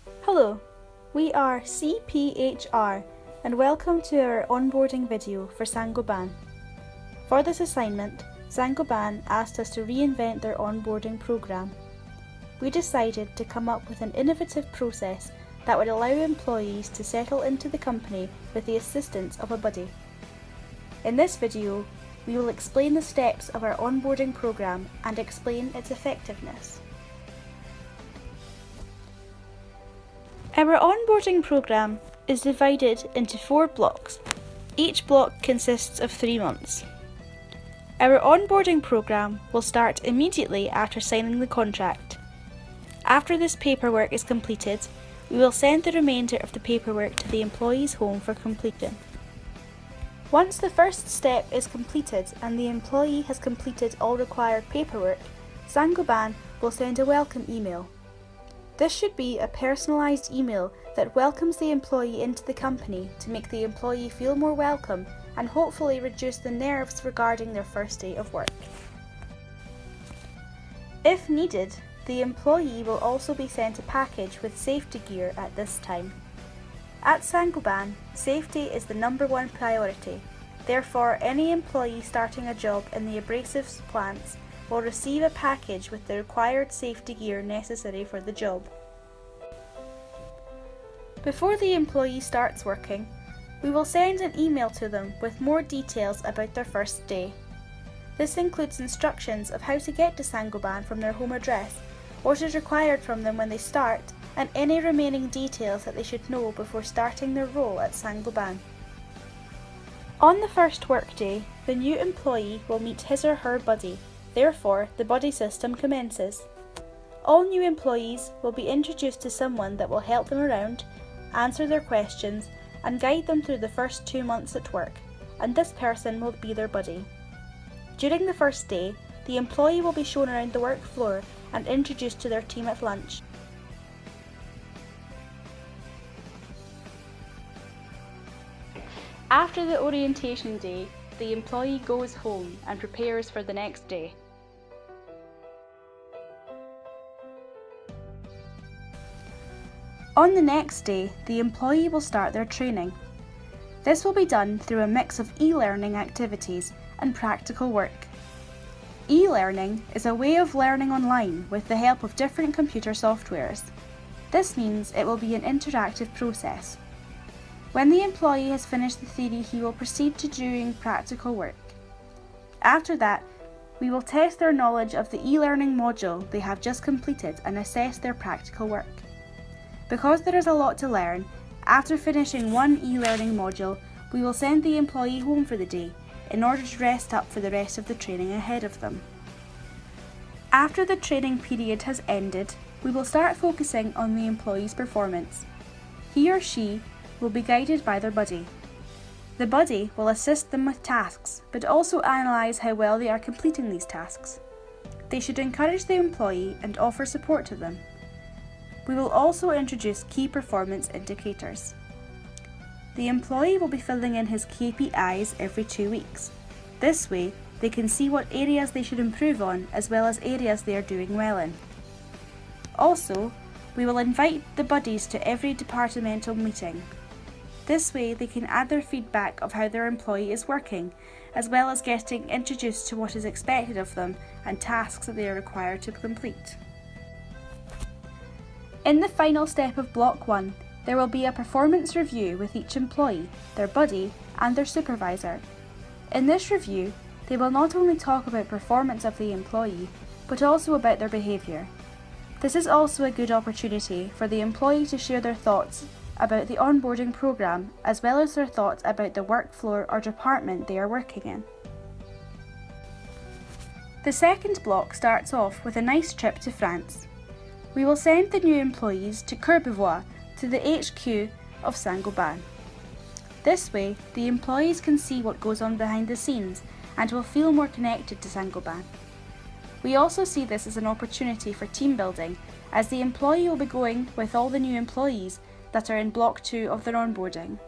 Hello, we are CPHR and welcome to our onboarding video for Saint-Gobain. For this assignment, Saint-Gobain asked us to reinvent their onboarding programme. We decided to come up with an innovative process that would allow employees to settle into the company with the assistance of a buddy. In this video, we will explain the steps of our onboarding programme and explain its effectiveness. Our onboarding programme is divided into 4 blocks. Each block consists of 3 months. Our onboarding programme will start immediately after signing the contract. After this paperwork is completed, we will send the remainder of the paperwork to the employee's home for completion. Once the first step is completed and the employee has completed all required paperwork, Saint-Gobain will send a welcome email. This should be a personalised email that welcomes the employee into the company to make the employee feel more welcome and hopefully reduce the nerves regarding their first day of work. If needed, the employee will also be sent a package with safety gear at this time. At Saint-Gobain, safety is the #1 priority. Therefore, any employee starting a job in the abrasives plants will receive a package with the required safety gear necessary for the job. Before the employee starts working, we will send an email to them with more details about their first day. This includes instructions of how to get to Saint-Gobain from their home address, what is required from them when they start, and any remaining details that they should know before starting their role at Saint-Gobain. On the first workday, the new employee will meet his or her buddy. Therefore, the buddy system commences. All new employees will be introduced to someone that will help them around, answer their questions, and guide them through the first 2 months at work, and this person will be their buddy. During the first day, the employee will be shown around the work floor and introduced to their team at lunch. After the orientation day, the employee goes home and prepares for the next day. On the next day, the employee will start their training. This will be done through a mix of e-learning activities and practical work. E-learning is a way of learning online with the help of different computer softwares. This means it will be an interactive process. When the employee has finished the theory, he will proceed to doing practical work. After that, we will test their knowledge of the e-learning module they have just completed and assess their practical work. Because there is a lot to learn, after finishing one e-learning module, we will send the employee home for the day in order to rest up for the rest of the training ahead of them. After the training period has ended, we will start focusing on the employee's performance. He or she will be guided by their buddy. The buddy will assist them with tasks, but also analyse how well they are completing these tasks. They should encourage the employee and offer support to them. We will also introduce key performance indicators. The employee will be filling in his KPIs every 2 weeks. This way, they can see what areas they should improve on as well as areas they are doing well in. Also, we will invite the buddies to every departmental meeting. This way they can add their feedback of how their employee is working, as well as getting introduced to what is expected of them and tasks that they are required to complete. In the final step of Block 1, there will be a performance review with each employee, their buddy, and their supervisor. In this review, they will not only talk about performance of the employee, but also about their behaviour. This is also a good opportunity for the employee to share their thoughts about the onboarding programme, as well as their thoughts about the work floor or department they are working in. The second block starts off with a nice trip to France. We will send the new employees to Courbevoie, to the HQ of Saint-Gobain. This way, the employees can see what goes on behind the scenes and will feel more connected to Saint-Gobain. We also see this as an opportunity for team building, as the employee will be going with all the new employees that are in Block 2 of their onboarding.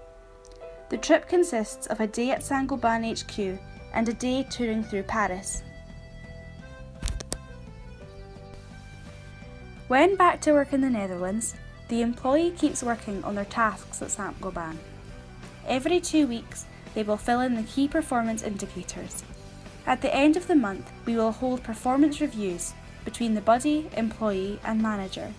The trip consists of a day at Saint-Gobain HQ and a day touring through Paris. When back to work in the Netherlands, the employee keeps working on their tasks at Saint-Gobain. Every 2 weeks, they will fill in the key performance indicators. At the end of the month, we will hold performance reviews between the buddy, employee and manager.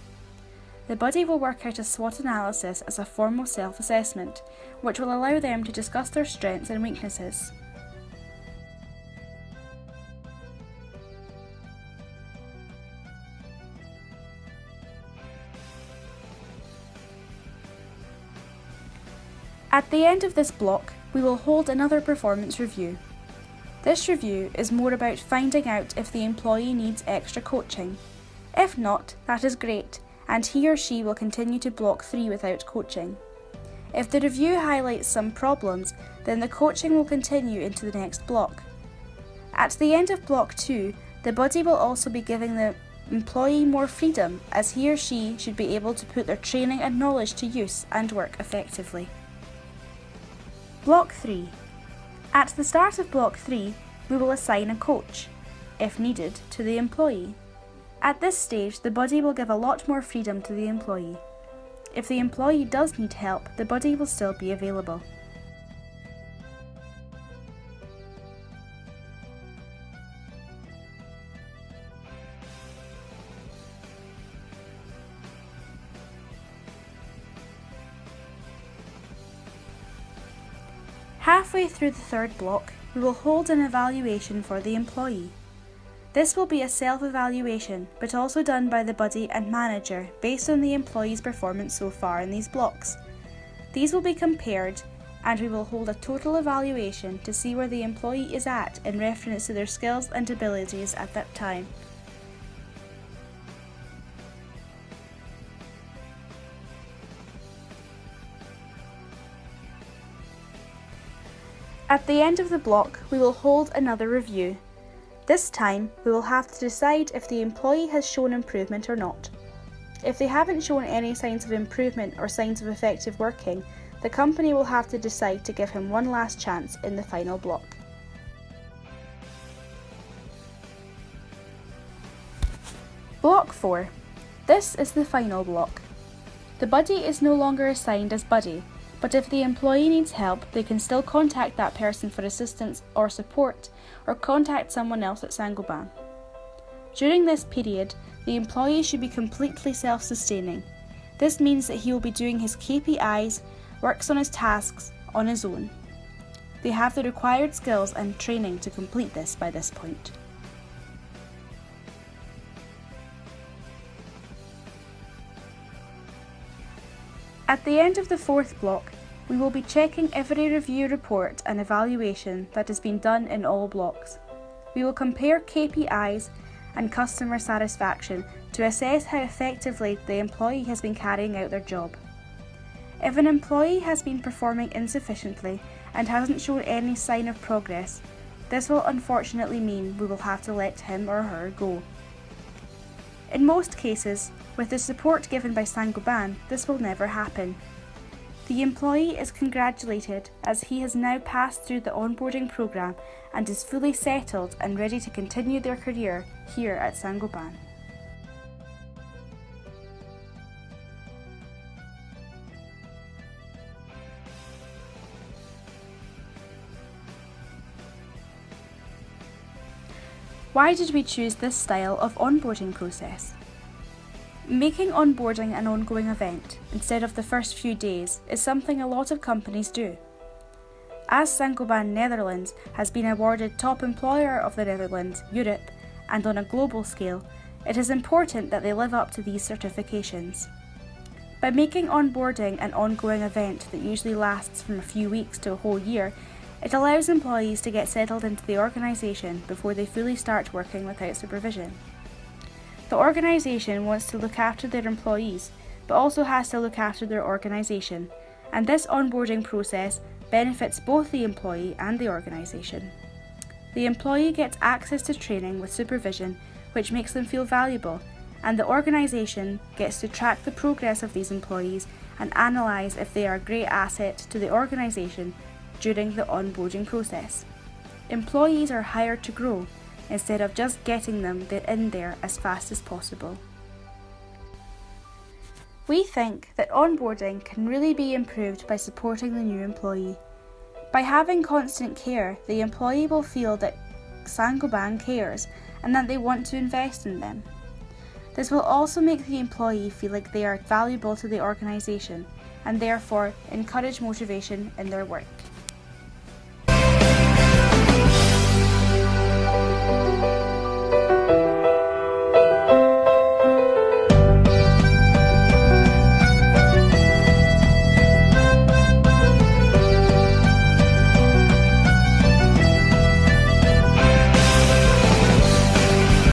The buddy will work out a SWOT analysis as a formal self-assessment, which will allow them to discuss their strengths and weaknesses. At the end of this block, we will hold another performance review. This review is more about finding out if the employee needs extra coaching. If not, that is great, and he or she will continue to block 3 without coaching. If the review highlights some problems, then the coaching will continue into the next block. At the end of block 2, the buddy will also be giving the employee more freedom, as he or she should be able to put their training and knowledge to use and work effectively. Block 3. At the start of Block 3, we will assign a coach, if needed, to the employee. At this stage, the buddy will give a lot more freedom to the employee. If the employee does need help, the buddy will still be available. Halfway through the third block, we will hold an evaluation for the employee. This will be a self-evaluation, but also done by the buddy and manager based on the employee's performance so far in these blocks. These will be compared, and we will hold a total evaluation to see where the employee is at in reference to their skills and abilities at that time. At the end of the block, we will hold another review. This time, we will have to decide if the employee has shown improvement or not. If they haven't shown any signs of improvement or signs of effective working, the company will have to decide to give him one last chance in the final block. Block 4. This is the final block. The buddy is no longer assigned as buddy, but if the employee needs help, they can still contact that person for assistance or support, or contact someone else at Saint-Gobain. During this period, the employee should be completely self-sustaining. This means that he will be doing his KPIs, works on his tasks, on his own. They have the required skills and training to complete this by this point. At the end of the fourth block, we will be checking every review report and evaluation that has been done in all blocks. We will compare KPIs and customer satisfaction to assess how effectively the employee has been carrying out their job. If an employee has been performing insufficiently and hasn't shown any sign of progress, this will unfortunately mean we will have to let him or her go. In most cases, with the support given by Saint-Gobain, this will never happen. The employee is congratulated as he has now passed through the onboarding programme and is fully settled and ready to continue their career here at Saint-Gobain. Why did we choose this style of onboarding process? Making onboarding an ongoing event instead of the first few days is something a lot of companies do. As Saint-Gobain Netherlands has been awarded Top Employer of the Netherlands, Europe, and on a global scale, it is important that they live up to these certifications. By making onboarding an ongoing event that usually lasts from a few weeks to a whole year, it allows employees to get settled into the organisation before they fully start working without supervision. The organisation wants to look after their employees, but also has to look after their organisation, and this onboarding process benefits both the employee and the organisation. The employee gets access to training with supervision, which makes them feel valuable, and the organisation gets to track the progress of these employees and analyse if they are a great asset to the organisation during the onboarding process. Employees are hired to grow, instead of just getting them in there as fast as possible. We think that onboarding can really be improved by supporting the new employee. By having constant care, the employee will feel that Saint-Gobain cares and that they want to invest in them. This will also make the employee feel like they are valuable to the organisation and therefore encourage motivation in their work.